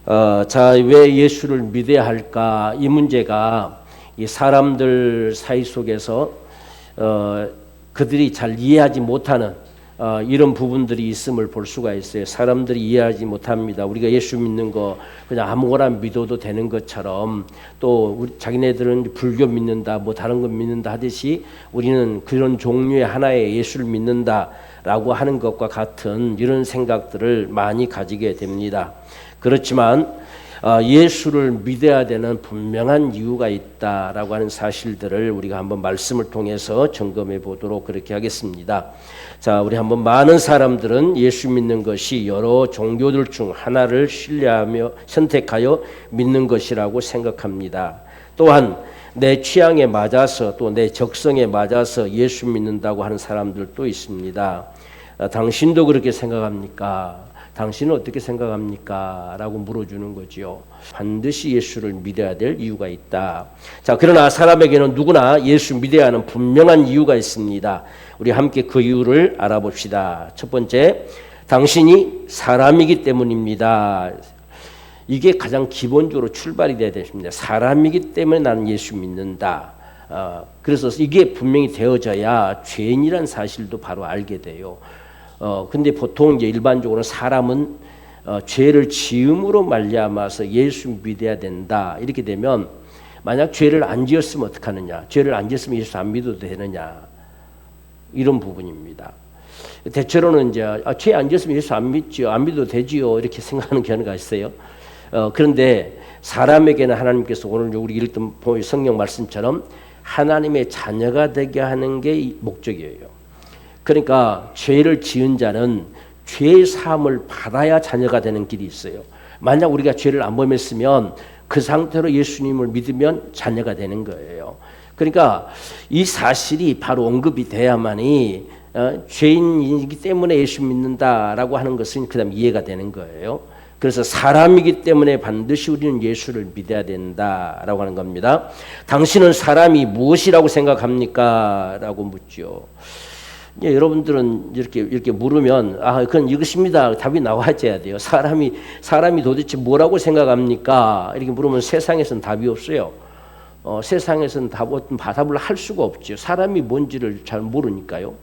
자, 왜 예수를 믿어야 할까? 이 문제가 이 사람들 사이 속에서 그들이 잘 이해하지 못하는 이런 부분들이 있음을 볼 수가 있어요. 사람들이 이해하지 못합니다. 우리가 예수 믿는 거 그냥 아무거나 믿어도 되는 것처럼, 또 우리 자기네들은 불교 믿는다, 뭐 다른 거 믿는다 하듯이 우리는 그런 종류의 하나의 예수를 믿는다라고 하는 것과 같은 이런 생각들을 많이 가지게 됩니다. 그렇지만 예수를 믿어야 되는 분명한 이유가 있다라고 하는 사실들을 우리가 한번 말씀을 통해서 점검해 보도록 그렇게 하겠습니다. 자, 우리 한번 많은 사람들은 예수 믿는 것이 여러 종교들 중 하나를 신뢰하며 선택하여 믿는 것이라고 생각합니다. 또한 내 취향에 맞아서 또 내 적성에 맞아서 예수 믿는다고 하는 사람들도 있습니다. 당신도 그렇게 생각합니까? 당신은 어떻게 생각합니까? 라고 물어주는 거죠. 반드시 예수를 믿어야 될 이유가 있다. 자, 그러나 사람에게는 누구나 예수 믿어야 하는 분명한 이유가 있습니다. 우리 함께 그 이유를 알아봅시다. 첫 번째, 당신이 사람이기 때문입니다. 이게 가장 기본적으로 출발이 돼야 됩니다. 사람이기 때문에 나는 예수 믿는다. 그래서 이게 분명히 되어져야 죄인이라는 사실도 바로 알게 돼요. 근데 보통 이제 일반적으로 사람은 죄를 지음으로 말미암아서 예수 믿어야 된다. 이렇게 되면 만약 죄를 안 지었으면 어떡하느냐? 죄를 안 지었으면 예수 안 믿어도 되느냐? 이런 부분입니다. 대체로는 이제 죄 안 지었으면 예수 안 믿지요, 안 믿어도 되지요, 이렇게 생각하는 경우가 있어요. 그런데 사람에게는 하나님께서 오늘 우리 읽던 성경 말씀처럼 하나님의 자녀가 되게 하는 게 목적이에요. 그러니까 죄를 지은 자는 죄의 사함을 받아야 자녀가 되는 길이 있어요. 만약 우리가 죄를 안 범했으면 그 상태로 예수님을 믿으면 자녀가 되는 거예요. 그러니까 이 사실이 바로 언급이 돼야만이 죄인이기 때문에 예수 믿는다라고 하는 것은 그다음 이해가 되는 거예요. 그래서 사람이기 때문에 반드시 우리는 예수를 믿어야 된다라고 하는 겁니다. 당신은 사람이 무엇이라고 생각합니까? 라고 묻죠. 예, 여러분들은 이렇게 물으면 그건 이것입니다. 답이 나와줘야 돼요. 사람이 도대체 뭐라고 생각합니까? 이렇게 물으면 세상에서는 답이 없어요. 세상에서는 답을 할 수가 없죠. 사람이 뭔지를 잘 모르니까요.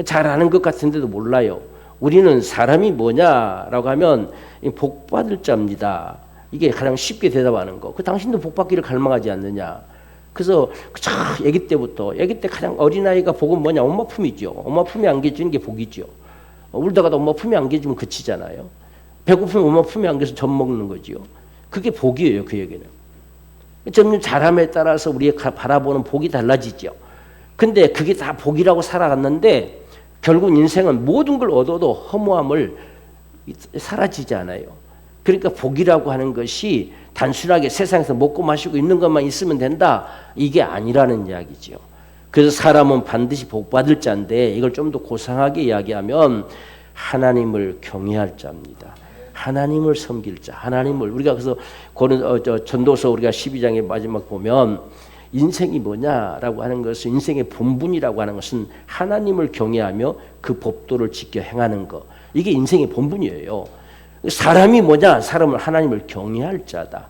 잘 아는 것 같은데도 몰라요. 우리는 사람이 뭐냐라고 하면 복 받을 자입니다. 이게 가장 쉽게 대답하는 거. 당신도 복 받기를 갈망하지 않느냐? 그래서 아기 때 가장 어린아이가 복은 뭐냐? 엄마 품이죠. 엄마 품에 안겨주는 게 복이죠. 울다가도 엄마 품에 안겨주면 그치잖아요. 배고프면 엄마 품에 안겨서 젖 먹는 거죠. 그게 복이에요. 그 얘기는. 점점 자람에 따라서 우리가 바라보는 복이 달라지죠. 근데 그게 다 복이라고 살아갔는데 결국 인생은 모든 걸 얻어도 허무함을 사라지지 않아요. 그러니까 복이라고 하는 것이 단순하게 세상에서 먹고 마시고 있는 것만 있으면 된다, 이게 아니라는 이야기죠. 그래서 사람은 반드시 복받을 자인데 이걸 좀 더 고상하게 이야기하면 하나님을 경외할 자입니다. 하나님을 섬길 자, 하나님을 우리가 그래서 전도서 우리가 12장의 마지막 보면 인생이 뭐냐라고 하는 것은, 인생의 본분이라고 하는 것은 하나님을 경외하며 그 법도를 지켜 행하는 것, 이게 인생의 본분이에요. 사람이 뭐냐? 사람은 하나님을 경외할 자다.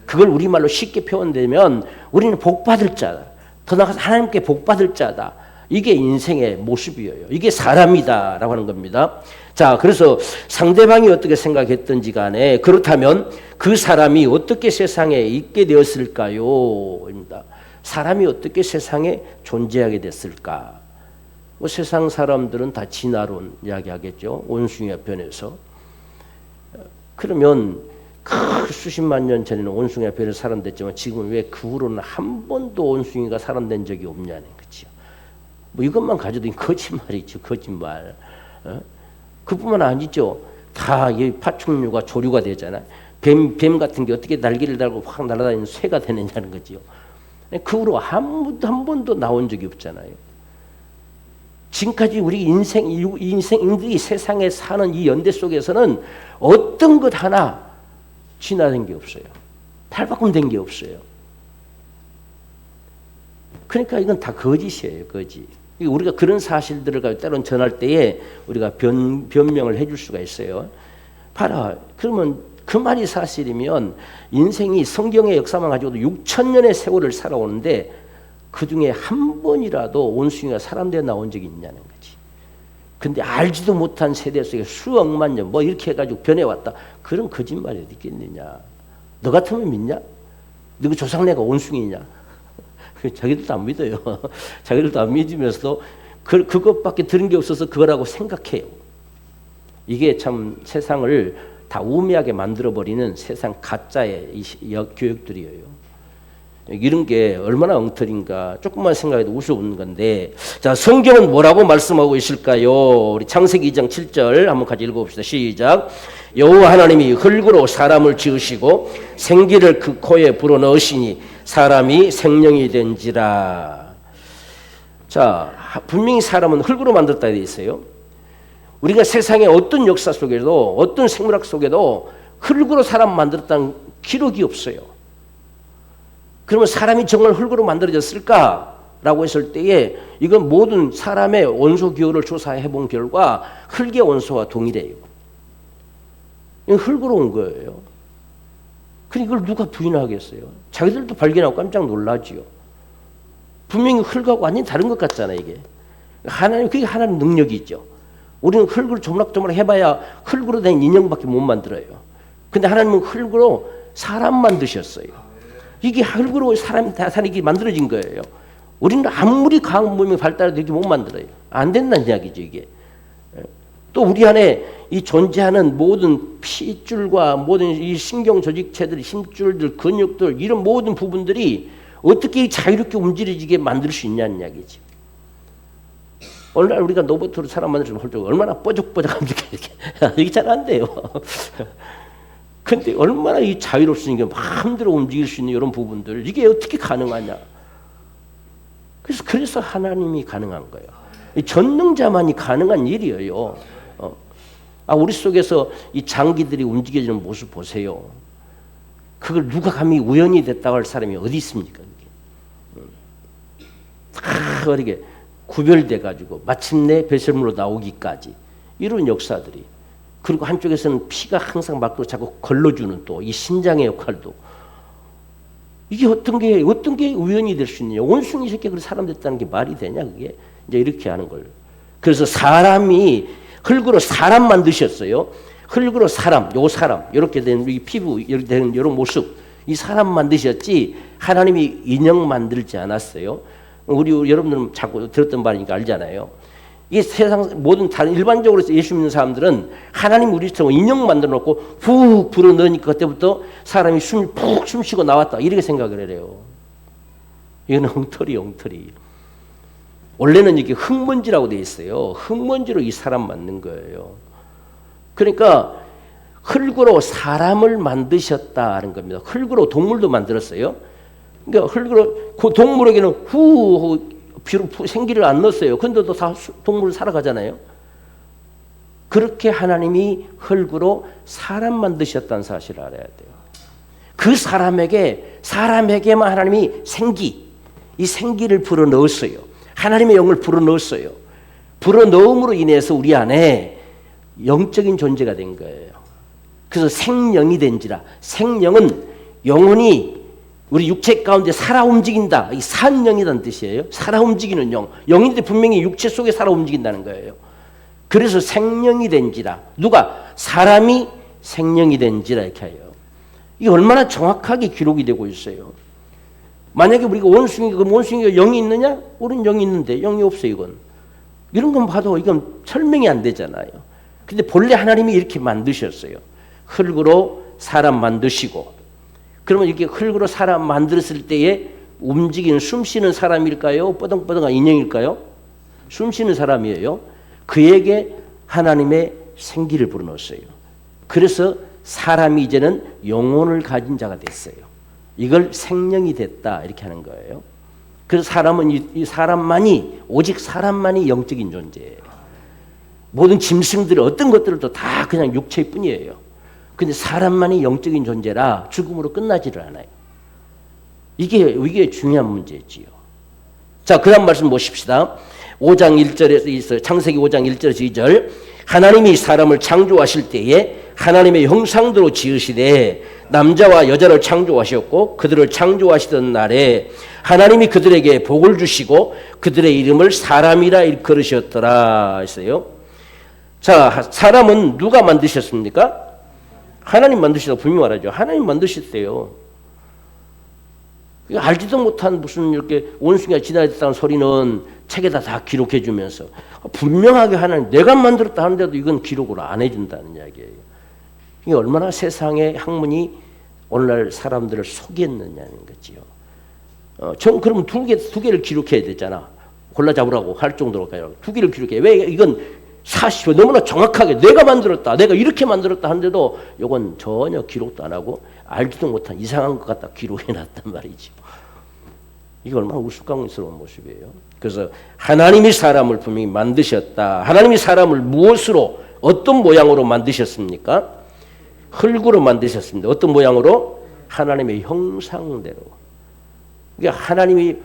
그걸 우리말로 쉽게 표현되면 우리는 복받을 자다. 더 나아가서 하나님께 복받을 자다. 이게 인생의 모습이에요. 이게 사람이다라고 하는 겁니다. 자, 그래서 상대방이 어떻게 생각했든지 간에 그렇다면 그 사람이 어떻게 세상에 있게 되었을까요? 입니다. 사람이 어떻게 세상에 존재하게 됐을까? 세상 사람들은 다 진화론 이야기하겠죠. 원숭이와 변해서. 그러면 수십만 년 전에는 원숭이가 별에 사람됐지만 지금은 왜 그 후로는 한 번도 원숭이가 사람된 적이 없냐는 거죠. 뭐 이것만 가져도 거짓말이죠. 거짓말. 그뿐만 아니죠. 다 이 파충류가 조류가 되잖아요. 뱀 같은 게 어떻게 날개를 달고 확 날아다니는 새가 되느냐는 거죠. 그 후로 한 번도 나온 적이 없잖아요. 지금까지 우리 인생들이 세상에 사는 이 연대 속에서는 어떤 것 하나 진화된 게 없어요. 탈바꿈된 게 없어요. 그러니까 이건 다 거짓이에요. 거짓. 우리가 그런 사실들을 가지고 때로는 전할 때에 우리가 변명을 해줄 수가 있어요. 봐라. 그러면 그 말이 사실이면 인생이 성경의 역사만 가지고도 6,000년의 세월을 살아오는데 그중에 한 번이라도 원숭이가 사람 되어 나온 적이 있냐는 거지. 근데 알지도 못한 세대 속에 수억만 년 뭐 이렇게 해가지고 변해왔다. 그런 거짓말이 어디 있겠느냐. 너 같으면 믿냐? 너그 조상네가 원숭이냐? 자기들도 안 믿어요. 자기들도 안 믿으면서도 그것밖에 들은 게 없어서 그거라고 생각해요. 이게 참 세상을 다 우매하게 만들어버리는 세상 가짜의 교육들이에요. 이런 게 얼마나 엉터리인가. 조금만 생각해도 우스운 건데, 자, 성경은 뭐라고 말씀하고 있을까요? 우리 창세기 2장 7절 한번 같이 읽어봅시다. 시작. 여호와 하나님이 흙으로 사람을 지으시고 생기를 그 코에 불어넣으시니 사람이 생명이 된지라. 자, 분명히 사람은 흙으로 만들었다 되어 있어요. 우리가 세상의 어떤 역사 속에도 어떤 생물학 속에도 흙으로 사람 만들었다는 기록이 없어요. 그러면 사람이 정말 흙으로 만들어졌을까라고 했을 때에 이건 모든 사람의 원소 기호를 조사해 본 결과 흙의 원소와 동일해요. 이건 흙으로 온 거예요. 그럼 이걸 누가 부인하겠어요? 자기들도 발견하고 깜짝 놀라지요. 분명히 흙하고 완전히 다른 것 같잖아요, 이게. 그게 하나님 능력이죠. 우리는 흙으로 조물락조물락 해봐야 흙으로 된 인형밖에 못 만들어요. 근데 하나님은 흙으로 사람 만드셨어요. 이게 흙으로 사람이 만들어진 거예요. 우리는 아무리 과학 문명이 발달해도 이렇게 못 만들어요. 안 된다는 이야기죠, 이게. 또 우리 안에 이 존재하는 모든 핏줄과 모든 이 신경 조직체들, 힘줄들, 근육들 이런 모든 부분들이 어떻게 자유롭게 움직이게 만들 수 있냐는 이야기지. 오늘날 우리가 로봇으로 사람 만들 수 있는 얼마나 뽀족뽀족합니까? 이게 잘 안 돼요. 근데 얼마나 이 자유롭으니까 마음대로 움직일 수 있는 이런 부분들 이게 어떻게 가능하냐? 그래서 하나님이 가능한 거예요. 전능자만이 가능한 일이에요. 우리 속에서 이 장기들이 움직여지는 모습 보세요. 그걸 누가 감히 우연히 됐다고 할 사람이 어디 있습니까? 다 어떻게 구별돼 가지고 마침내 배설물로 나오기까지 이런 역사들이. 그리고 한쪽에서는 피가 항상 막고 자꾸 걸러주는 또 이 심장의 역할도. 이게 어떤 게 우연이 될 수 있느냐. 원숭이 새끼가 그렇게 사람 됐다는 게 말이 되냐, 그게. 이제 이렇게 하는 걸. 그래서 사람이 흙으로 사람 만드셨어요. 흙으로 사람, 이렇게 된 이 피부, 이렇게 된 이런 모습. 이 사람 만드셨지, 하나님이 인형 만들지 않았어요. 우리 여러분들은 자꾸 들었던 말이니까 알잖아요. 이 세상 모든 다른 일반적으로 예수 믿는 사람들은 하나님 우리처럼 인형 만들어 놓고 푹 불어 넣으니까 그때부터 사람이 푹 숨 쉬고 나왔다 이렇게 생각을 해요. 이건 엉터리. 원래는 이게 흙먼지라고 돼 있어요. 흙먼지로 이 사람 만든 거예요. 그러니까 흙으로 사람을 만드셨다는 겁니다. 흙으로 동물도 만들었어요. 그러니까 흙으로 그 동물에게는 비록 생기를 안 넣었어요. 근데도 다 동물을 살아가잖아요. 그렇게 하나님이 흙으로 사람 만드셨다는 사실을 알아야 돼요. 그 사람에게만 하나님이 이 생기를 불어넣었어요. 하나님의 영을 불어넣었어요. 불어넣음으로 인해서 우리 안에 영적인 존재가 된 거예요. 그래서 생명이 된지라. 생명은 영혼이 우리 육체 가운데 살아 움직인다. 이 산영이라는 뜻이에요. 살아 움직이는 영. 영인데 분명히 육체 속에 살아 움직인다는 거예요. 그래서 생명이 된지라. 누가? 사람이 생명이 된지라 이렇게 해요. 이게 얼마나 정확하게 기록이 되고 있어요. 만약에 우리가 원숭이가 영이 있느냐? 우리는 영이 있는데 영이 없어요. 이건. 이런 건 봐도 이건 설명이 안 되잖아요. 근데 본래 하나님이 이렇게 만드셨어요. 흙으로 사람 만드시고 그러면 이렇게 흙으로 사람 만들었을 때에 움직이는 숨쉬는 사람일까요? 뻐덩뻐덩한 인형일까요? 숨쉬는 사람이에요. 그에게 하나님의 생기를 불어넣었어요. 그래서 사람이 이제는 영혼을 가진 자가 됐어요. 이걸 생명이 됐다 이렇게 하는 거예요. 그래서 사람은 오직 사람만이 영적인 존재예요. 모든 짐승들 어떤 것들도 다 그냥 육체일 뿐이에요. 근데 사람만이 영적인 존재라 죽음으로 끝나지를 않아요. 이게 중요한 문제지요. 자, 그 다음 말씀 보십시다. 5장 1절에서 있어요. 창세기 5장 1절에서 2절. 하나님이 사람을 창조하실 때에 하나님의 형상대로 지으시되 남자와 여자를 창조하셨고 그들을 창조하시던 날에 하나님이 그들에게 복을 주시고 그들의 이름을 사람이라 일컬으셨더라 했어요. 자, 사람은 누가 만드셨습니까? 하나님 만드시다고 분명히 말하죠. 하나님 만드셨대요. 알지도 못한 무슨 이렇게 원숭이가 지나쳤다는 소리는 책에다 다 기록해 주면서 분명하게 하나님 내가 만들었다 하는데도 이건 기록을 안 해준다는 이야기예요. 이게 얼마나 세상의 학문이 오늘날 사람들을 속였느냐는 거지요. 전 그러면 두 개를 기록해야 되잖아. 골라 잡으라고 할 정도로 두 개를 기록해. 왜 이건 사실 너무나 정확하게 내가 만들었다, 내가 이렇게 만들었다 하는데도 이건 전혀 기록도 안 하고 알지도 못한 이상한 것 갖다 기록해 놨단 말이죠. 이게 얼마나 우스꽝스러운 모습이에요. 그래서 하나님이 사람을 분명히 만드셨다. 하나님이 사람을 무엇으로 어떤 모양으로 만드셨습니까? 흙으로 만드셨습니다. 어떤 모양으로? 하나님의 형상대로. 그러니까 하나님이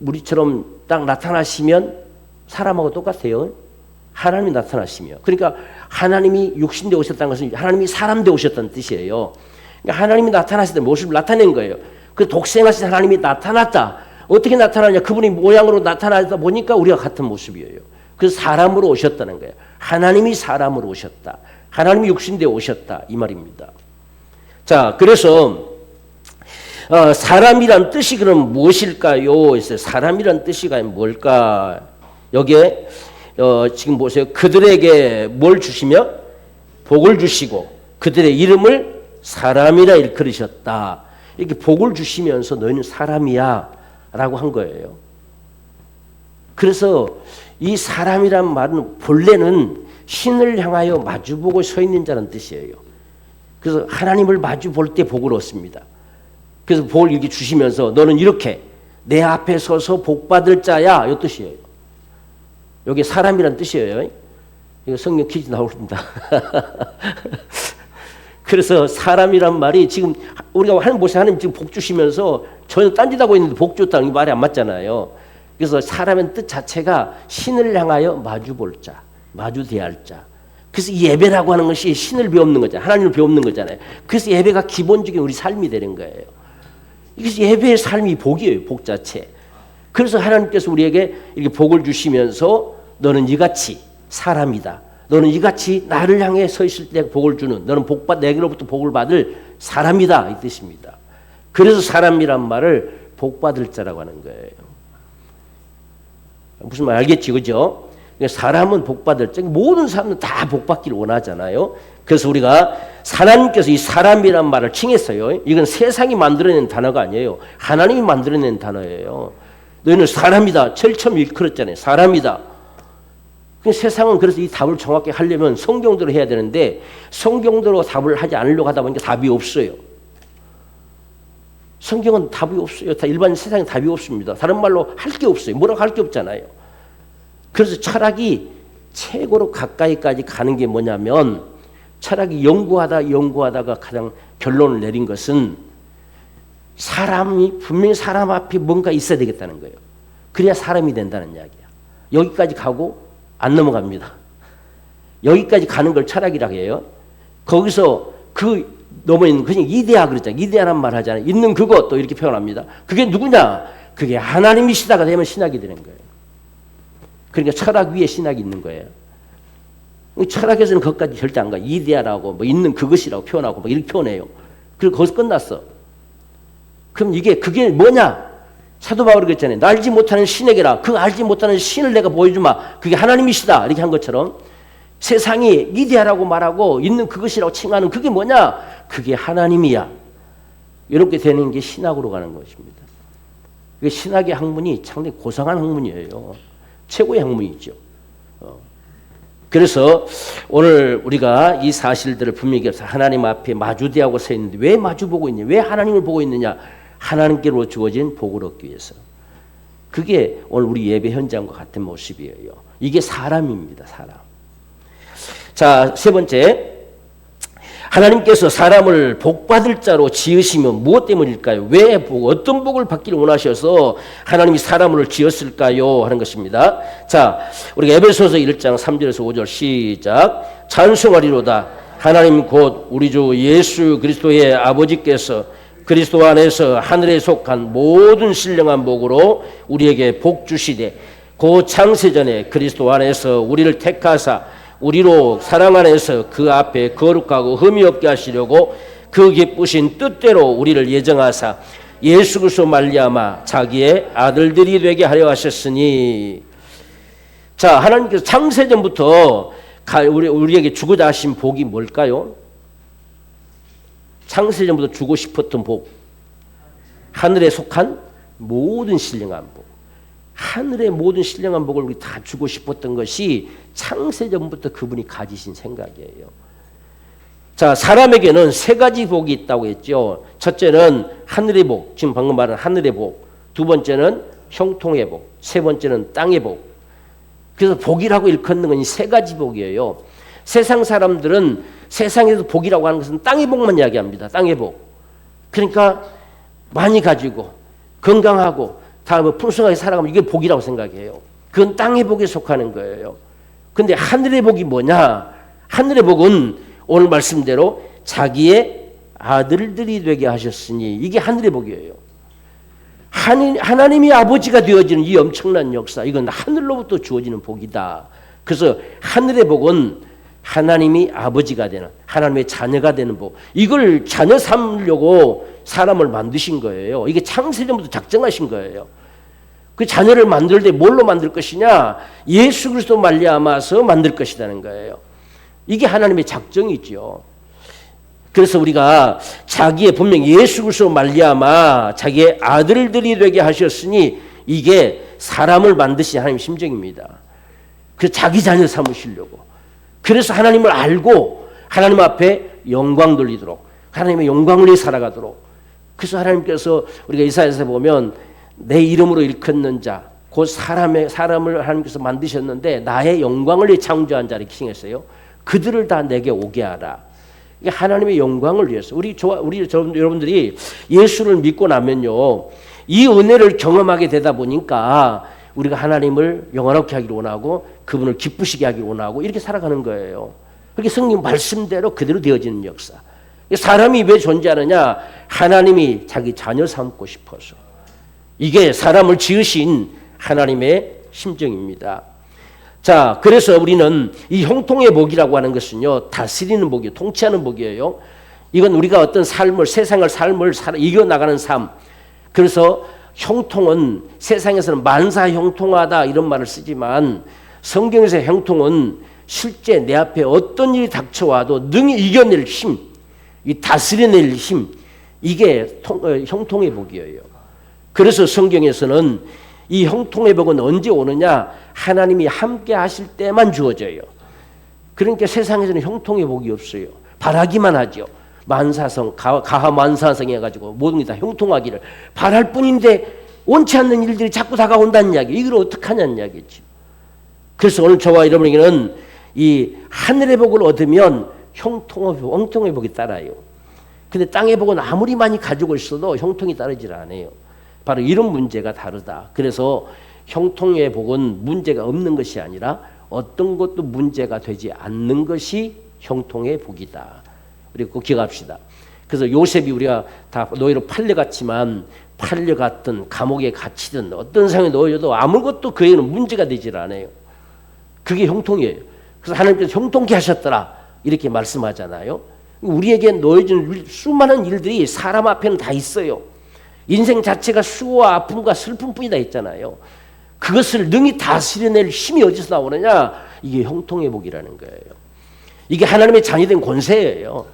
우리처럼 딱 나타나시면 사람하고 똑같아요. 하나님이 나타나시며. 그러니까 하나님이 육신되어 오셨다는 것은 하나님이 사람되어 오셨다는 뜻이에요. 그러니까 하나님이 나타나실 때 모습을 나타낸 거예요. 그 독생하신 하나님이 나타났다. 어떻게 나타나냐? 그분이 모양으로 나타나다 보니까 우리가 같은 모습이에요. 그래서 사람으로 오셨다는 거예요. 하나님이 사람으로 오셨다. 하나님이 육신되어 오셨다. 이 말입니다. 자, 그래서 사람이란 뜻이 그럼 무엇일까요? 사람이란 뜻이 뭘까? 여기에 지금 보세요. 그들에게 뭘 주시며? 복을 주시고 그들의 이름을 사람이라 일컬으셨다. 이렇게 복을 주시면서 너희는 사람이야 라고 한 거예요. 그래서 이 사람이란 말은 본래는 신을 향하여 마주보고 서 있는 자라는 뜻이에요. 그래서 하나님을 마주볼 때 복을 얻습니다. 그래서 복을 이렇게 주시면서 너는 이렇게 내 앞에 서서 복 받을 자야 이 뜻이에요. 여기 사람이란 뜻이에요. 이거 성경 퀴즈 나옵니다. 그래서 사람이란 말이 지금 우리가 하나님 지금 복 주시면서 전혀 딴짓하고 있는데 복 줬다는 이 말이 안 맞잖아요. 그래서 사람의 뜻 자체가 신을 향하여 마주볼 자, 마주 대할 자. 그래서 예배라고 하는 것이 신을 배우는 거잖아요. 하나님을 배우는 거잖아요. 그래서 예배가 기본적인 우리 삶이 되는 거예요. 이것이 예배의 삶이 복이에요. 복 자체. 그래서 하나님께서 우리에게 이렇게 복을 주시면서 너는 이같이 사람이다. 너는 이같이 나를 향해 서 있을 때 복을 주는 너는 내게로부터 복을 받을 사람이다 이 뜻입니다. 그래서 사람이란 말을 복받을 자라고 하는 거예요. 무슨 말 알겠지, 그죠? 사람은 복받을 자, 모든 사람은 다 복받기를 원하잖아요. 그래서 우리가 하나님께서 이 사람이란 말을 칭했어요. 이건 세상이 만들어낸 단어가 아니에요. 하나님이 만들어낸 단어예요. 너희는 사람이다. 제일 처음 일컬었잖아요. 사람이다. 세상은 그래서 이 답을 정확히 하려면 성경대로 해야 되는데 성경대로 답을 하지 않으려고 하다 보니까 답이 없어요. 성경은 답이 없어요. 다 일반 세상에 답이 없습니다. 다른 말로 할 게 없어요. 뭐라고 할 게 없잖아요. 그래서 철학이 최고로 가까이까지 가는 게 뭐냐면 철학이 연구하다가 가장 결론을 내린 것은 사람이 분명히 사람 앞에 뭔가 있어야 되겠다는 거예요. 그래야 사람이 된다는 이야기야. 여기까지 가고 안 넘어갑니다. 여기까지 가는 걸 철학이라고 해요. 거기서 그 넘어있는 그냥 이데아 그랬잖아요. 이데아란 말 하잖아요. 있는 그것 또 이렇게 표현합니다. 그게 누구냐? 그게 하나님이시다가 되면 신학이 되는 거예요. 그러니까 철학 위에 신학이 있는 거예요. 철학에서는 그것까지 절대 안 가. 이데아라고 뭐 있는 그것이라고 표현하고 막 이렇게 표현해요. 그리고 거기서 끝났어. 그럼 그게 뭐냐? 사도 바울이 그랬잖아요. 알지 못하는 신에게라. 그 알지 못하는 신을 내가 보여주마. 그게 하나님이시다. 이렇게 한 것처럼 세상이 이데아라고 말하고 있는 그것이라고 칭하는 그게 뭐냐? 그게 하나님이야. 이렇게 되는 게 신학으로 가는 것입니다. 신학의 학문이 상당히 고상한 학문이에요. 최고의 학문이죠. 그래서 오늘 우리가 이 사실들을 분명히 하나님 앞에 마주대하고 서 있는데 왜 마주보고 있냐? 왜 하나님을 보고 있느냐? 하나님께로 주어진 복을 얻기 위해서. 그게 오늘 우리 예배 현장과 같은 모습이에요. 이게 사람입니다. 사람. 자, 세 번째. 하나님께서 사람을 복받을 자로 지으시면 무엇 때문일까요? 왜 어떤 복을 받기를 원하셔서 하나님이 사람을 지었을까요? 하는 것입니다. 자, 우리가 에베소서 1장 3절에서 5절 시작. 찬송하리로다. 하나님 곧 우리 주 예수 그리스도의 아버지께서 그리스도 안에서 하늘에 속한 모든 신령한 복으로 우리에게 복 주시되 그 창세전에 그리스도 안에서 우리를 택하사 우리로 사랑 안에서 그 앞에 거룩하고 흠이 없게 하시려고 그 기쁘신 뜻대로 우리를 예정하사 예수 그리스도 말미암아 자기의 아들들이 되게 하려 하셨으니. 자, 하나님께서 창세전부터 우리에게 주고자 하신 복이 뭘까요? 창세전부터 주고 싶었던 복, 하늘에 속한 모든 신령한 복, 하늘의 모든 신령한 복을 우리 다 주고 싶었던 것이 창세전부터 그분이 가지신 생각이에요. 자, 사람에게는 세 가지 복이 있다고 했죠. 첫째는 하늘의 복, 지금 방금 말한 하늘의 복. 두 번째는 형통의 복. 세 번째는 땅의 복. 그래서 복이라고 일컫는 건 이 세 가지 복이에요. 세상 사람들은 세상에서 복이라고 하는 것은 땅의 복만 이야기합니다. 땅의 복. 그러니까 많이 가지고 건강하고 다 풍성하게 살아가면 이게 복이라고 생각해요. 그건 땅의 복에 속하는 거예요. 그런데 하늘의 복이 뭐냐? 하늘의 복은 오늘 말씀대로 자기의 아들들이 되게 하셨으니 이게 하늘의 복이에요. 하나님이 아버지가 되어지는 이 엄청난 역사, 이건 하늘로부터 주어지는 복이다. 그래서 하늘의 복은 하나님이 아버지가 되는, 하나님의 자녀가 되는 복, 이걸 자녀 삼으려고 사람을 만드신 거예요. 이게 창세전부터 작정하신 거예요. 그 자녀를 만들 때 뭘로 만들 것이냐? 예수 그리스도 말미암아서 만들 것이라는 거예요. 이게 하나님의 작정이죠. 그래서 우리가 자기의 분명 예수 그리스도 말미암아 자기의 아들들이 되게 하셨으니 이게 사람을 만드신 하나님의 심정입니다. 그 자기 자녀 삼으시려고. 그래서 하나님을 알고 하나님 앞에 영광 돌리도록, 하나님의 영광을 위해 살아가도록. 그래서 하나님께서 우리가 이사야에서 보면 내 이름으로 일컫는 자, 곧 사람을 하나님께서 만드셨는데 나의 영광을 위해 창조한 자를 기생했어요. 그들을 다 내게 오게 하라. 이게 하나님의 영광을 위해서. 우리 여러분들이 예수를 믿고 나면요, 이 은혜를 경험하게 되다 보니까 우리가 하나님을 영원하게 하기를 원하고 그분을 기쁘시게 하기를 원하고 이렇게 살아가는 거예요. 그게 성령 말씀대로 그대로 되어지는 역사. 사람이 왜 존재하느냐? 하나님이 자기 자녀 삼고 싶어서. 이게 사람을 지으신 하나님의 심정입니다. 자, 그래서 우리는 이 형통의 복이라고 하는 것은요, 다스리는 복이에요. 통치하는 복이에요. 이건 우리가 어떤 삶을, 세상을 삶을 이겨나가는 삶. 그래서 형통은 세상에서는 만사 형통하다 이런 말을 쓰지만 성경에서 형통은 실제 내 앞에 어떤 일이 닥쳐와도 능히 이겨낼 힘, 이 다스려낼 힘, 이게 형통의 복이에요. 그래서 성경에서는 이 형통의 복은 언제 오느냐? 하나님이 함께 하실 때만 주어져요. 그러니까 세상에서는 형통의 복이 없어요. 바라기만 하죠. 만사성, 가하만사성 해가지고 모든 게 다 형통하기를 바랄 뿐인데 원치 않는 일들이 자꾸 다가온다는 이야기. 이걸 어떻게 하냐는 이야기죠. 그래서 오늘 저와 여러분에게는 이 하늘의 복을 얻으면 형통의 복이 따라요. 근데 땅의 복은 아무리 많이 가지고 있어도 형통이 따르질 않아요. 바로 이런 문제가 다르다. 그래서 형통의 복은 문제가 없는 것이 아니라 어떤 것도 문제가 되지 않는 것이 형통의 복이다. 우리 꼭 기억합시다. 그래서 요셉이 우리가 다 노예로 팔려갔지만 팔려갔든 감옥에 갇히든 어떤 상황에 놓여도 아무것도 그에게는 문제가 되질 않아요. 그게 형통이에요. 그래서 하나님께서 형통케 하셨더라 이렇게 말씀하잖아요. 우리에게 놓여진 수많은 일들이 사람 앞에는 다 있어요. 인생 자체가 수고와 아픔과 슬픔뿐이다 있잖아요. 그것을 능히 다스려낼 힘이 어디서 나오느냐? 이게 형통의 복이라는 거예요. 이게 하나님의 자녀된 권세예요.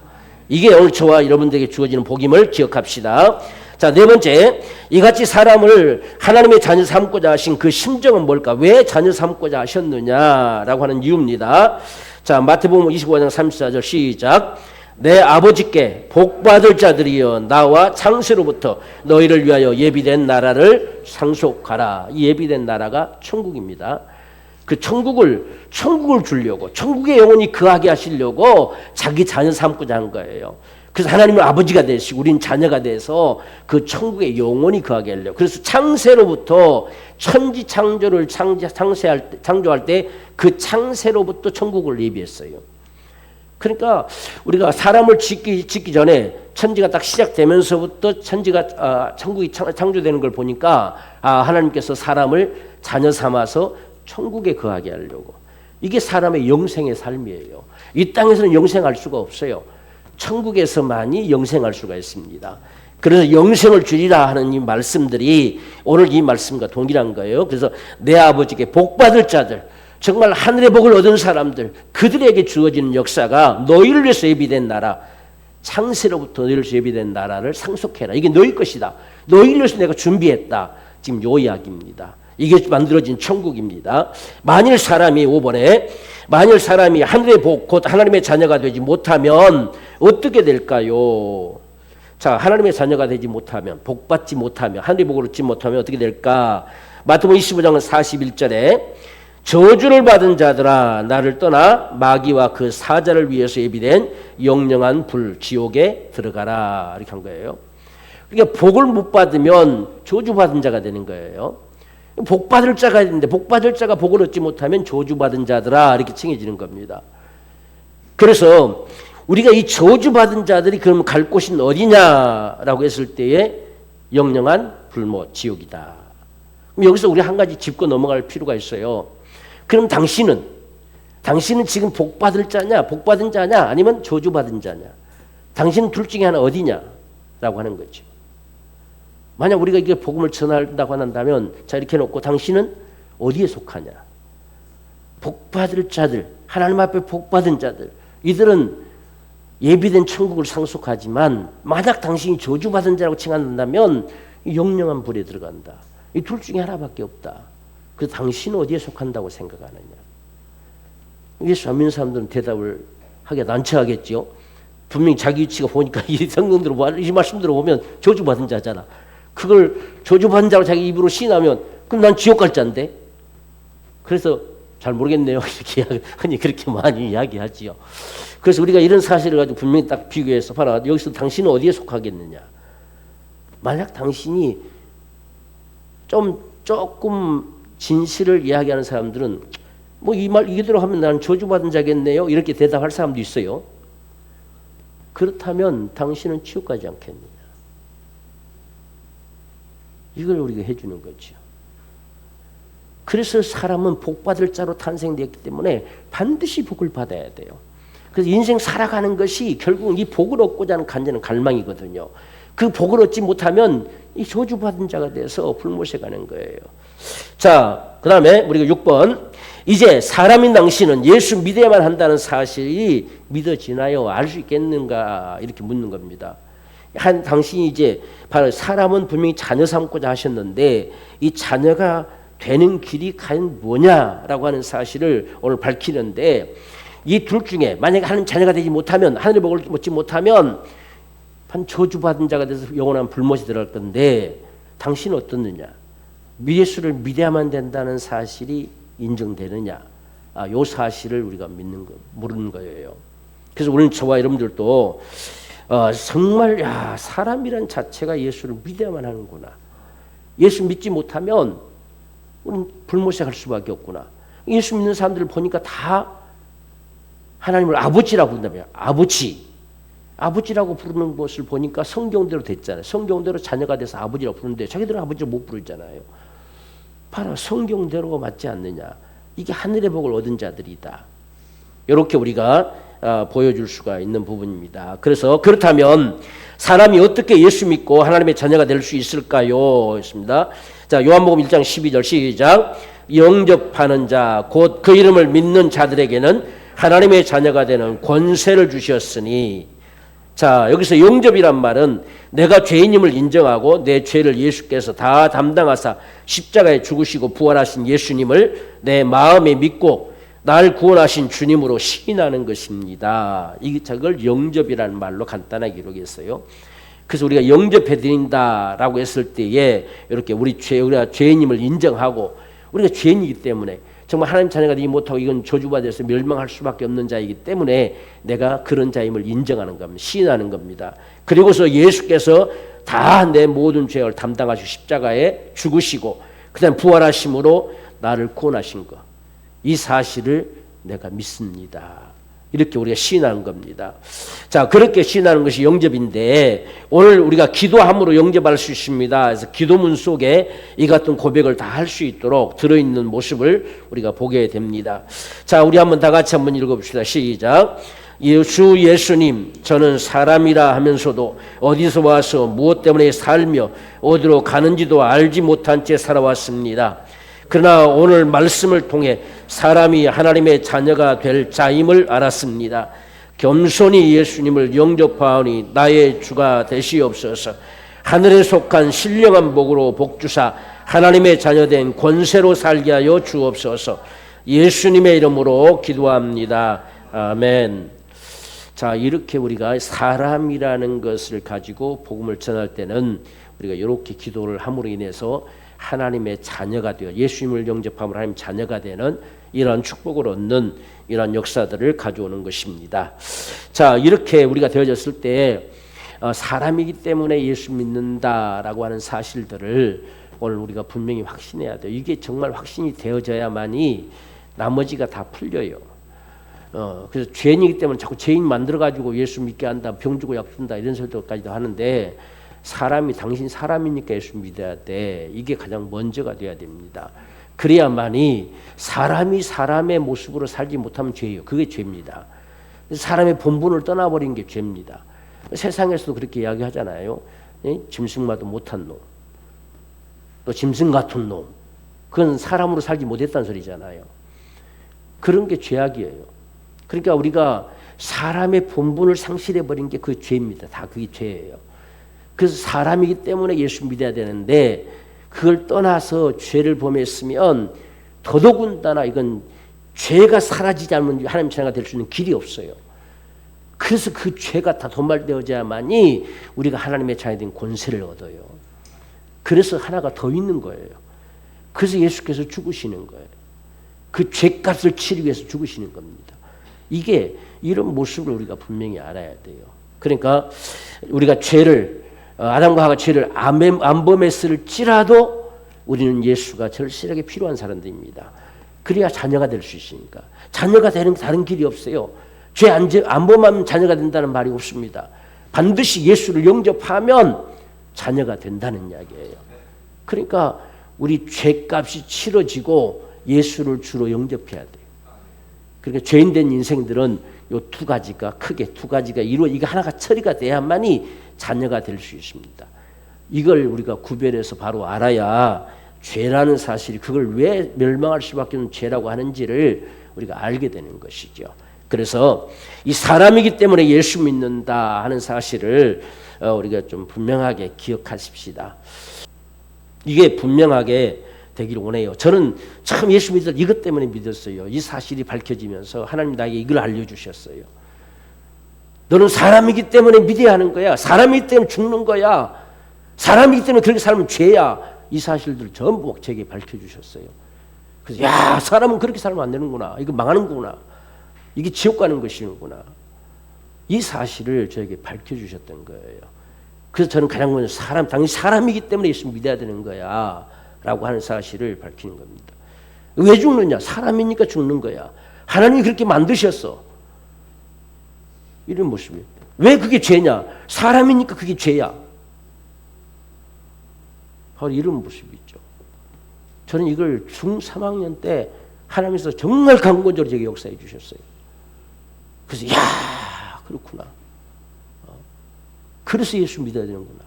이게 오늘 저와 여러분들에게 주어지는 복임을 기억합시다. 자, 네 번째, 이같이 사람을 하나님의 자녀 삼고자 하신 그 심정은 뭘까? 왜 자녀 삼고자 하셨느냐라고 하는 이유입니다. 자, 마태복음 25장 34절 시작. 내 아버지께 복받을 자들이여 나와 창세로부터 너희를 위하여 예비된 나라를 상속하라. 이 예비된 나라가 천국입니다. 그 천국을 주려고, 천국의 영혼이 거하게 하시려고 자기 자녀 삼고자 한 거예요. 그래서 하나님은 아버지가 되시고 우린 자녀가 돼서 그 천국의 영혼이 거하게 하려고. 그래서 창세로부터 천지 창조를 창조할 때 그 창세로부터 천국을 예비했어요. 그러니까 우리가 사람을 짓기 전에 천지가 딱 시작되면서부터 천국이 창조되는 걸 보니까 하나님께서 사람을 자녀 삼아서 천국에 거하게 하려고. 이게 사람의 영생의 삶이에요. 이 땅에서는 영생할 수가 없어요. 천국에서만이 영생할 수가 있습니다. 그래서 영생을 주리라 하는 이 말씀들이 오늘 이 말씀과 동일한 거예요. 그래서 내 아버지께 복받을 자들, 정말 하늘의 복을 얻은 사람들, 그들에게 주어지는 역사가 너희를 위해서 예비된 나라, 창세로부터 너희를 위해서 예비된 나라를 상속해라. 이게 너희 것이다. 너희를 위해서 내가 준비했다. 지금 요 이야기입니다. 이게 만들어진 천국입니다. 만일 사람이 5번에 만일 사람이 하늘의 복, 곧 하나님의 자녀가 되지 못하면 어떻게 될까요? 자, 하나님의 자녀가 되지 못하면, 복받지 못하면, 하늘의 복을 얻지 못하면 어떻게 될까? 마태복음 25장 41절에 저주를 받은 자들아 나를 떠나 마귀와 그 사자를 위해서 예비된 영영한 불 지옥에 들어가라. 이렇게 한 거예요. 그러니까 복을 못 받으면 저주받은 자가 되는 거예요. 복받을 자가 있는데 복받을 자가 복을 얻지 못하면 저주받은 자들아 이렇게 칭해지는 겁니다. 그래서 우리가 이 저주받은 자들이 그럼 갈 곳은 어디냐라고 했을 때에 영영한 불모 지옥이다. 그럼 여기서 우리 한 가지 짚고 넘어갈 필요가 있어요. 그럼 당신은 지금 복받을 자냐, 복받은 자냐, 아니면 저주받은 자냐? 당신은 둘 중에 하나 어디냐라고 하는 거죠. 만약 우리가 이게 복음을 전한다고 한다면, 자 이렇게 해놓고 당신은 어디에 속하냐? 복받을 자들, 하나님 앞에 복받은 자들, 이들은 예비된 천국을 상속하지만 만약 당신이 저주받은 자라고 칭한다면 영영한 불에 들어간다. 이 둘 중에 하나밖에 없다. 그 당신은 어디에 속한다고 생각하느냐? 예수 안 믿는 사람들은 대답을 하기가 난처하겠죠. 분명히 자기 위치가 보니까 이 성경대로 이 말씀대로 보면 저주받은 자잖아. 그걸 저주받은 자로 자기 입으로 시인하면 그럼 난 지옥 갈 자인데. 그래서 잘 모르겠네요. 이렇게 흔히 그렇게 많이 이야기하지요. 그래서 우리가 이런 사실을 가지고 분명히 딱 비교해서 봐라. 여기서 당신은 어디에 속하겠느냐? 만약 당신이 조금 진실을 이야기하는 사람들은 뭐 이 말 이대로 하면 나는 저주받은 자겠네요. 이렇게 대답할 사람도 있어요. 그렇다면 당신은 지옥 가지 않겠느냐? 이걸 우리가 해주는 거죠. 그래서 사람은 복받을 자로 탄생되었기 때문에 반드시 복을 받아야 돼요. 그래서 인생 살아가는 것이 결국은 이 복을 얻고자 하는 간절한 갈망이거든요. 그 복을 얻지 못하면 이 저주받은 자가 돼서 불못에 가는 거예요. 자, 그 다음에 우리가 6번. 이제 사람인 당신은 예수 믿어야만 한다는 사실이 믿어지나요? 알 수 있겠는가? 이렇게 묻는 겁니다. 당신이 이제 바로 사람은 분명히 자녀 삼고자 하셨는데 이 자녀가 되는 길이 과연 뭐냐라고 하는 사실을 오늘 밝히는데 이 둘 중에 만약에 하나님 자녀가 되지 못하면 하늘의 복을 얻지 못하면 한 저주받은 자가 돼서 영원한 불못이 들어갈 건데 당신은 어떻느냐? 예수를 믿어야만 된다는 사실이 인정되느냐? 요 사실을 우리가 모르는 거예요. 그래서 우리는 저와 여러분들도 정말 사람이란 자체가 예수를 믿어야만 하는구나. 예수 믿지 못하면 우리는 불못에 갈 수밖에 없구나. 예수 믿는 사람들을 보니까 다 하나님을 아버지라고 부른다며. 아버지라고 부르는 것을 보니까 성경대로 됐잖아요. 성경대로 자녀가 돼서 아버지라고 부르는데 자기들은 아버지를 못 부르잖아요. 바로 성경대로가 맞지 않느냐. 이게 하늘의 복을 얻은 자들이다. 이렇게 우리가 보여줄 수가 있는 부분입니다. 그래서 그렇다면 사람이 어떻게 예수 믿고 하나님의 자녀가 될 수 있을까요? 했습니다. 자, 요한복음 1장 12절 시작. 영접하는 자 곧 그 이름을 믿는 자들에게는 하나님의 자녀가 되는 권세를 주셨으니. 자, 여기서 영접이란 말은 내가 죄인임을 인정하고 내 죄를 예수께서 다 담당하사 십자가에 죽으시고 부활하신 예수님을 내 마음에 믿고 날 구원하신 주님으로 시인하는 것입니다. 이걸 영접이라는 말로 간단하게 기록했어요. 그래서 우리가 영접해 드린다라고 했을 때에 이렇게 우리가 죄인임을 인정하고 우리가 죄인이기 때문에 정말 하나님 자녀가 되지 못하고 이건 저주받아서 멸망할 수밖에 없는 자이기 때문에 내가 그런 자임을 인정하는 겁니다. 시인하는 겁니다. 그리고서 예수께서 다 내 모든 죄를 담당하시고 십자가에 죽으시고 그다음 부활하심으로 나를 구원하신 것. 이 사실을 내가 믿습니다. 이렇게 우리가 시인하는 겁니다. 자, 그렇게 시인하는 것이 영접인데 오늘 우리가 기도함으로 영접할 수 있습니다. 그래서 기도문 속에 이 같은 고백을 다 할 수 있도록 들어있는 모습을 우리가 보게 됩니다. 자, 우리 한번 다 같이 한번 읽어봅시다. 시작. 주 예수님, 저는 사람이라 하면서도 어디서 와서 무엇 때문에 살며 어디로 가는지도 알지 못한 채 살아왔습니다. 그러나 오늘 말씀을 통해 사람이 하나님의 자녀가 될 자임을 알았습니다. 겸손히 예수님을 영접하오니 나의 주가 되시옵소서. 하늘에 속한 신령한 복으로 복주사 하나님의 자녀된 권세로 살게 하여 주옵소서. 예수님의 이름으로 기도합니다. 아멘. 자, 이렇게 우리가 사람이라는 것을 가지고 복음을 전할 때는 우리가 이렇게 기도를 함으로 인해서 하나님의 자녀가 되어 예수님을 영접함으로 하나님 자녀가 되는 이러한 축복을 얻는 이러한 역사들을 가져오는 것입니다. 자, 이렇게 우리가 되어졌을 때 사람이기 때문에 예수 믿는다라고 하는 사실들을 오늘 우리가 분명히 확신해야 돼요. 이게 정말 확신이 되어져야만이 나머지가 다 풀려요. 그래서 죄인이기 때문에 자꾸 죄인 만들어가지고 예수 믿게 한다, 병 주고 약 준다 이런 소리까지도 하는데 사람이 당신 사람이니까 예수 믿어야 돼. 이게 가장 먼저가 돼야 됩니다. 그래야만이 사람이 사람의 모습으로 살지 못하면 죄예요. 그게 죄입니다. 사람의 본분을 떠나버린 게 죄입니다. 세상에서도 그렇게 이야기하잖아요. 짐승마도 못한 놈, 또 짐승 같은 놈, 그건 사람으로 살지 못했다는 소리잖아요. 그런 게 죄악이에요. 그러니까 우리가 사람의 본분을 상실해버린 게 그 죄입니다. 다 그게 죄예요. 그래서 사람이기 때문에 예수 믿어야 되는데 그걸 떠나서 죄를 범했으면 더더군다나 이건 죄가 사라지지 않으면 하나님 자녀가 될 수 있는 길이 없어요. 그래서 그 죄가 다 도말되어져야만이 우리가 하나님의 자녀된 권세를 얻어요. 그래서 하나가 더 있는 거예요. 그래서 예수께서 죽으시는 거예요. 그 죄값을 치르기 위해서 죽으시는 겁니다. 이게 이런 모습을 우리가 분명히 알아야 돼요. 그러니까 우리가 죄를 아담과 하와가 죄를 안 범했을지라도 우리는 예수가 절실하게 필요한 사람들입니다. 그래야 자녀가 될 수 있으니까. 자녀가 되는 다른 길이 없어요. 죄 안 범하면 자녀가 된다는 말이 없습니다. 반드시 예수를 영접하면 자녀가 된다는 이야기예요. 그러니까 우리 죄값이 치러지고 예수를 주로 영접해야 돼요. 그러니까 죄인된 인생들은 요 두 가지가 크게 두 가지가 이게 하나가 처리가 돼야만이 자녀가 될 수 있습니다. 이걸 우리가 구별해서 바로 알아야 죄라는 사실이 그걸 왜 멸망할 수밖에 없는 죄라고 하는지를 우리가 알게 되는 것이죠. 그래서 이 사람이기 때문에 예수 믿는다 하는 사실을 우리가 좀 분명하게 기억하십시다. 이게 분명하게 되기를 원해요. 저는 참 예수 믿을 이것 때문에 믿었어요. 이 사실이 밝혀지면서 하나님 나에게 이걸 알려주셨어요. 너는 사람이기 때문에 믿어야 하는 거야. 사람이기 때문에 죽는 거야. 사람이기 때문에 그렇게 살면 죄야. 이 사실들 전부 제게 밝혀주셨어요. 그래서 야, 사람은 그렇게 살면 안 되는구나. 이거 망하는구나. 이게 지옥 가는 것이구나. 이 사실을 저에게 밝혀주셨던 거예요. 그래서 저는 가장 먼저 당신 사람이기 때문에 예수 믿어야 되는 거야 라고 하는 사실을 밝히는 겁니다. 왜 죽느냐? 사람이니까 죽는 거야. 하나님이 그렇게 만드셨어. 이런 모습이에요. 왜 그게 죄냐? 사람이니까 그게 죄야. 바로 이런 모습이죠. 저는 이걸 중 3학년 때 하나님께서 정말 강권적으로 제게 역사해 주셨어요. 그래서 야, 그렇구나. 그래서 예수 믿어야 되는구나.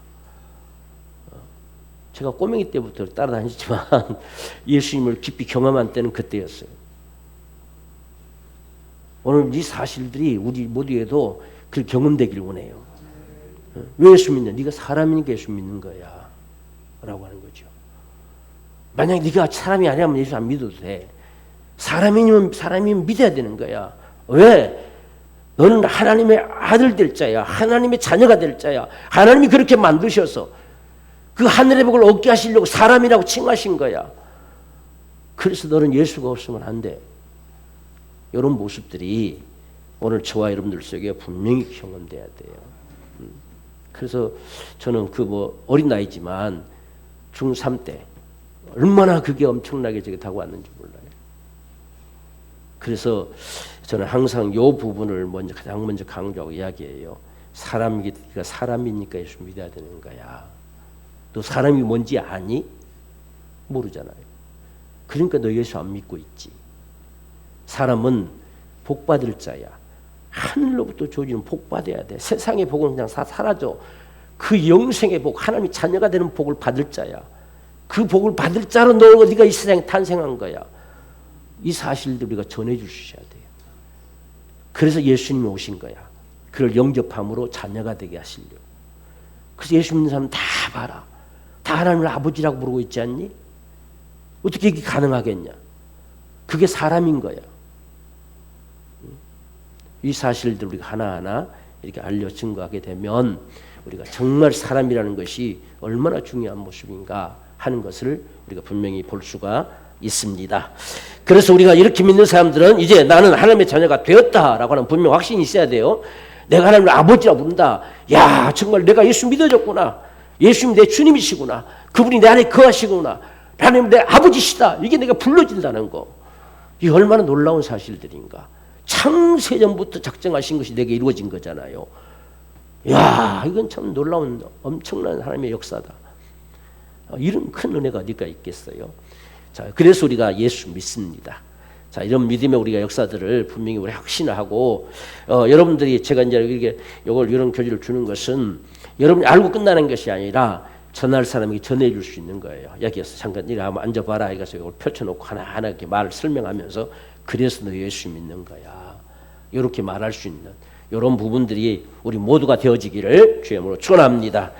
제가 꼬맹이 때부터 따라다녔지만 예수님을 깊이 경험한 때는 그때였어요. 오늘 이 사실들이 우리 모두에도 그 경험되기를 원해요. 왜 예수 믿냐? 네가 사람이니까 예수 믿는 거야 라고 하는 거죠. 만약 네가 사람이 아니라면 예수 안 믿어도 돼. 사람이면 믿어야 되는 거야. 왜? 너는 하나님의 아들 될 자야. 하나님의 자녀가 될 자야. 하나님이 그렇게 만드셔서 그 하늘의 복을 얻게 하시려고 사람이라고 칭하신 거야. 그래서 너는 예수가 없으면 안 돼. 이런 모습들이 오늘 저와 여러분들 속에 분명히 경험돼야 돼요. 그래서 저는 어린 나이지만 중3 때 얼마나 그게 엄청나게 저게 다가왔는지 몰라요. 그래서 저는 항상 요 부분을 가장 먼저 강조하고 이야기해요. 사람이니까 사람이니까 예수 믿어야 되는 거야. 너 사람이 뭔지 아니? 모르잖아요. 그러니까 너 예수 안 믿고 있지. 사람은 복 받을 자야. 하늘로부터 주어지는 복 받아야 돼. 세상의 복은 그냥 사라져. 그 영생의 복, 하나님의 자녀가 되는 복을 받을 자야. 그 복을 받을 자로 네가 이 세상에 탄생한 거야. 이 사실들 우리가 전해줄 수 있어야 돼요. 그래서 예수님이 오신 거야. 그를 영접함으로 자녀가 되게 하시려고. 그래서 예수 믿는 사람 다 봐라. 다 하나님을 아버지라고 부르고 있지 않니? 어떻게 이게 가능하겠냐? 그게 사람인 거야. 이 사실들 우리가 하나하나 이렇게 알려 증거하게 되면 우리가 정말 사람이라는 것이 얼마나 중요한 모습인가 하는 것을 우리가 분명히 볼 수가 있습니다. 그래서 우리가 이렇게 믿는 사람들은 이제 나는 하나님의 자녀가 되었다라고 하는 분명 확신이 있어야 돼요. 내가 하나님을 아버지라고 부른다. 야, 정말 내가 예수 믿어졌구나. 예수님 내 주님이시구나. 그분이 내 안에 거하시구나. 하나님 내 아버지시다. 이게 내가 불러진다는 거. 이게 얼마나 놀라운 사실들인가. 창세전부터 작정하신 것이 내게 이루어진 거잖아요. 야, 이건 참 놀라운 엄청난 하나님의 역사다. 이런 큰 은혜가 어디가 있겠어요. 자, 그래서 우리가 예수 믿습니다. 자, 이런 믿음의 우리가 역사들을 분명히 우리 확신하고 여러분들이 제가 이제 이렇게 이런 교리를 주는 것은 여러분이 알고 끝나는 것이 아니라 전할 사람에게 전해줄 수 있는 거예요. 여기서 잠깐 이리 한번 앉아봐라. 이거서 이걸 펼쳐놓고 하나하나 이렇게 말을 설명하면서 그래서 너 예수 믿는 거야. 이렇게 말할 수 있는 이런 부분들이 우리 모두가 되어지기를 주의 이름으로 축원합니다.